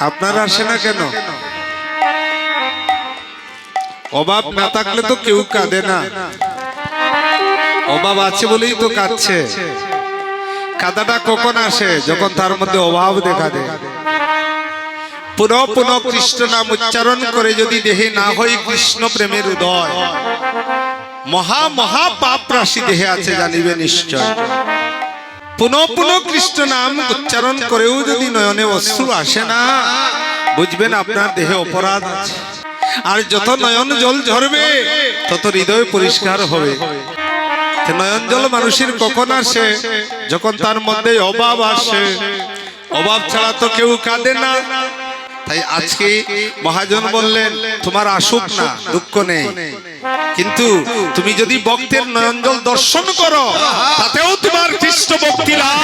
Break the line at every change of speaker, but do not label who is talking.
আপনারা আসে না কেন? অভাব না থাকলে তো কেউ কাঁদে না, অভাব আছে বলেই তো কাঁদছে। কাঁদাটা কখন আসে? যখন তার মধ্যে অভাব দেখা দেয়। পুনঃ পুনঃ কৃষ্ণ নাম উচ্চারণ করে যদি দেহে না হয় কৃষ্ণ প্রেমের উদয়, মহা মহা পাপ রাশি দেহে আছে জানিবে নিশ্চয়। পুনঃ পুনঃ কৃষ্ণ নাম উচ্চারণ করেও যদি নয়নে অশ্রু আসে না, বুঝবেন আপনার দেহে অপরাধ আছে। আর যত নয়ন জল ঝরবে তত হৃদয় পরিষ্কার হবে। নয়ন জল মানুষের কখন আসে? যখন তার মধ্যে অভাব আসে। অভাব ছাড়া তো কেউ কাঁদে না। তাই আজকে মহাজন বললেন তোমার আসুক না, দুঃখ নেই, কিন্তু তুমি যদি ভক্তের নয়ন জল দর্শন করো তাতেও তোমার কৃষ্ণ ভক্তি লাভ।